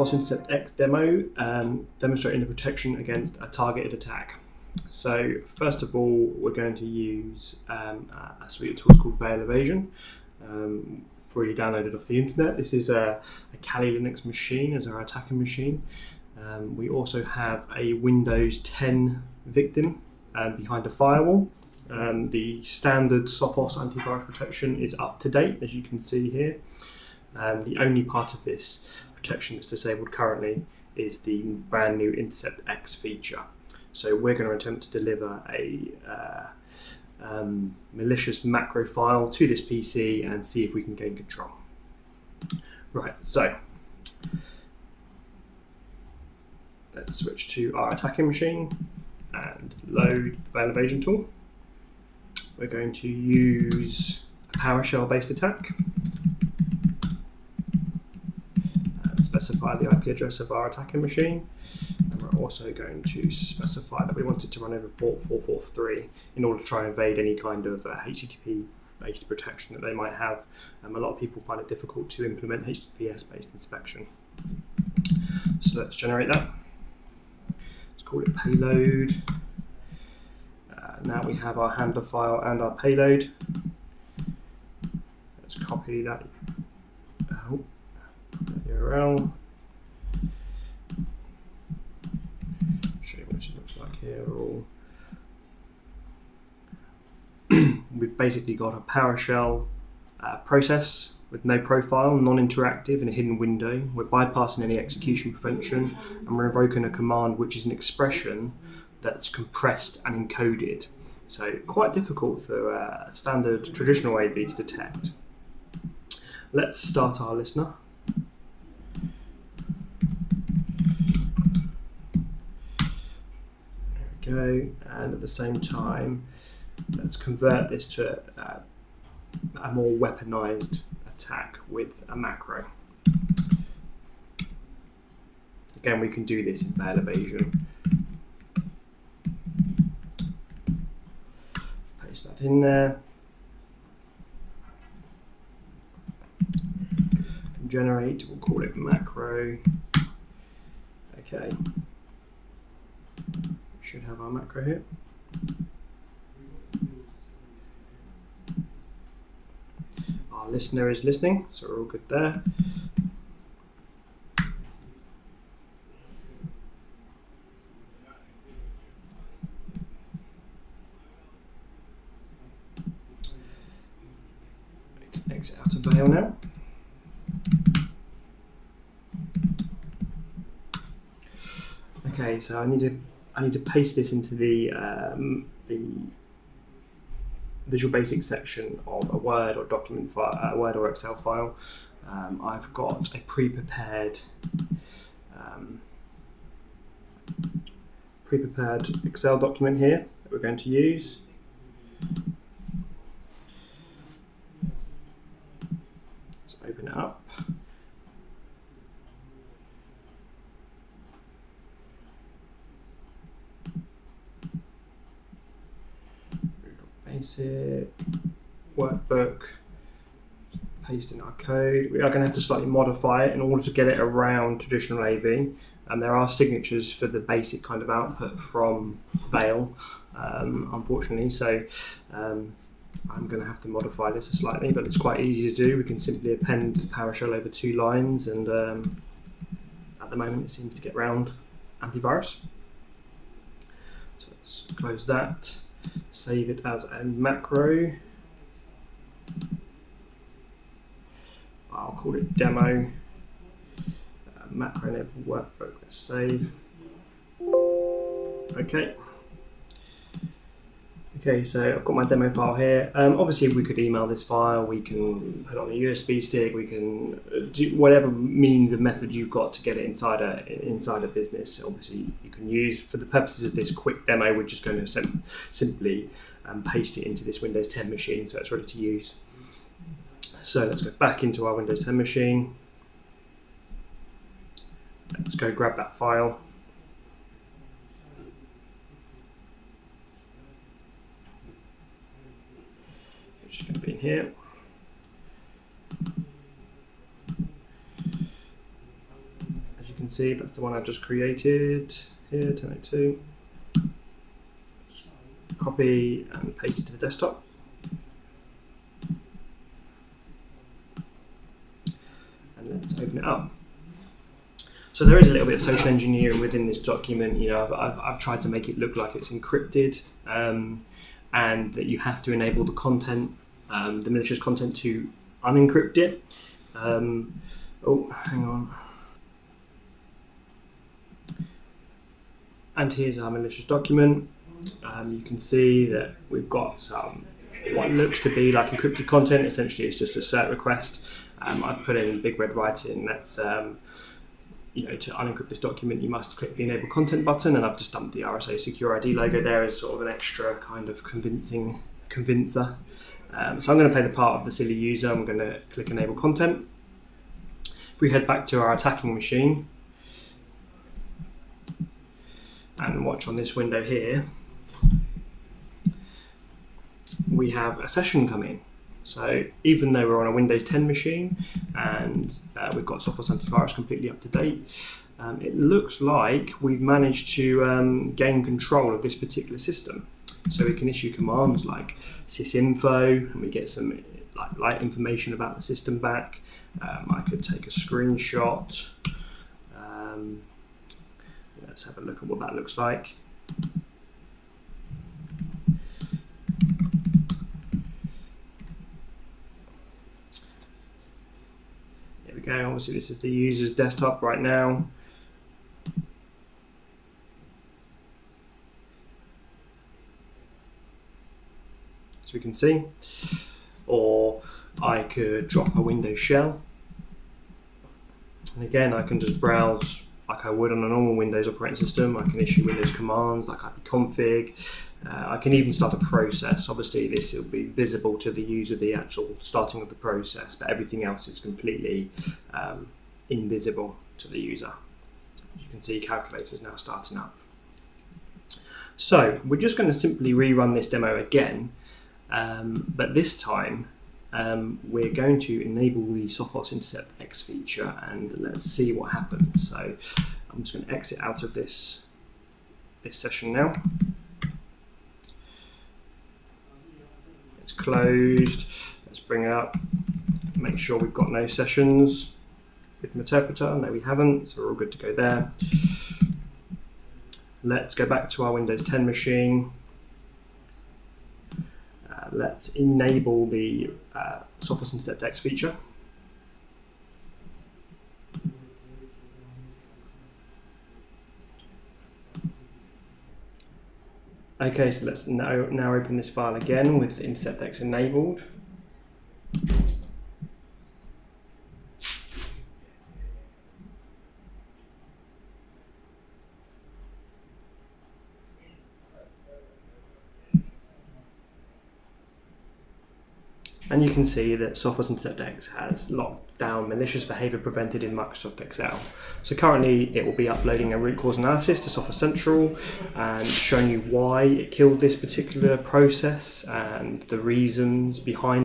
Sophos Intercept X demo demonstrating the protection against a targeted attack. So first of all, we're going to use a suite of tools called Veil Evasion, freely downloaded off the internet. This is a Kali Linux machine as our attacking machine. We also have a Windows 10 victim behind a firewall. The standard Sophos antivirus protection is up to date, as you can see here. The only part of this protection that's disabled currently is the brand new Intercept X feature. So we're going to attempt to deliver a malicious macro file to this PC and see if we can gain control. Right, so let's switch to our attacking machine and load the Veil Evasion tool. We're going to use a PowerShell based attack and specify the IP address of our attacking machine. And we're also going to specify that we want it to run over port 443 in order to try and evade any kind of HTTP based protection that they might have. A lot of people find it difficult to implement HTTPS based inspection. So let's generate that. Let's call it payload. Now we have our handler file and our payload. Let's copy that URL. Show you what it looks like here. We've basically got a PowerShell process with no profile, non-interactive, and a hidden window. We're bypassing any execution prevention, and we're invoking a command which is an expression that's compressed and encoded. So quite difficult for a standard traditional AV to detect. Let's start our listener. There we go. And at the same time, let's convert this to a more weaponized attack with a macro. Again, we can do this in Veil Evasion. Paste that in there. Generate, we'll call it macro. Okay. We should have our macro here. Our listener is listening, so we're all good there. Exit out of Veil now. Okay, so I need to paste this into the Visual Basic section of a Word or document file, Word or Excel file. I've got a pre-prepared Excel document here that we're going to use. Open it up. Basic workbook. Paste in our code. We are going to have to slightly modify it in order to get it around traditional AV. And there are signatures for the basic kind of output from Veil, unfortunately. So I'm going to have to modify this slightly, but it's quite easy to do. We can simply append PowerShell over 2 lines, and at the moment it seems to get around antivirus. So let's close that, save it as a macro. I'll call it demo. Macro enabled workbook. Let's save. Okay. Okay, so I've got my demo file here. Obviously, we could email this file, we can put it on a USB stick, we can do whatever means of method you've got to get it inside a business. Obviously, you can use, for the purposes of this quick demo, we're just going to simply paste it into this Windows 10 machine so it's ready to use. So let's go back into our Windows 10 machine. Let's go grab that file. Which is going to be in here. see that's the one I've just created here, 1002. Copy and paste it to the desktop. And let's open it up. So there is a little bit of social engineering within this document. You know, I've tried to make it look like it's encrypted, and that you have to enable the content, the malicious content, to unencrypt it. Oh, hang on. And here's our malicious document. You can see that we've got some what looks to be like encrypted content. Essentially, it's just a cert request. I've put in big red writing that's you know, to unencrypt this document, you must click the Enable Content button, and I've just dumped the RSA Secure ID logo there as sort of an extra kind of convincer. So I'm going to play the part of the silly user. I'm going to click Enable Content. If we head back to our attacking machine and watch on this window here, we have a session come in. So even though we're on a Windows 10 machine and we've got Sophos antivirus completely up to date, it looks like we've managed to gain control of this particular system. So we can issue commands like sysinfo, and we get some light information about the system back. I could take a screenshot. Let's have a look at what that looks like. Okay, obviously this is the user's desktop right now. As we can see. Or I could drop a Windows shell. And again, I can just browse like I would on a normal Windows operating system. I can issue Windows commands like ipconfig. I can even start a process. Obviously this will be visible to the user, the actual starting of the process, but everything else is completely invisible to the user. As you can see, calculator is now starting up. So we're just going to simply rerun this demo again, but this time we're going to enable the Sophos Intercept X feature, and let's see what happens. So I'm just going to exit out of this session now. It's closed. Let's bring it up. Make sure we've got no sessions with Interpreter. No, we haven't, so we're all good to go there. Let's go back to our Windows 10 machine. Let's enable the Sophos Intercept X feature. Okay, so let's now open this file again with Intercept X enabled. And you can see that Sophos Intercept X has locked down malicious behavior prevented in Microsoft Excel. So currently it will be uploading a root cause analysis to Sophos Central and showing you why it killed this particular process and the reasons behind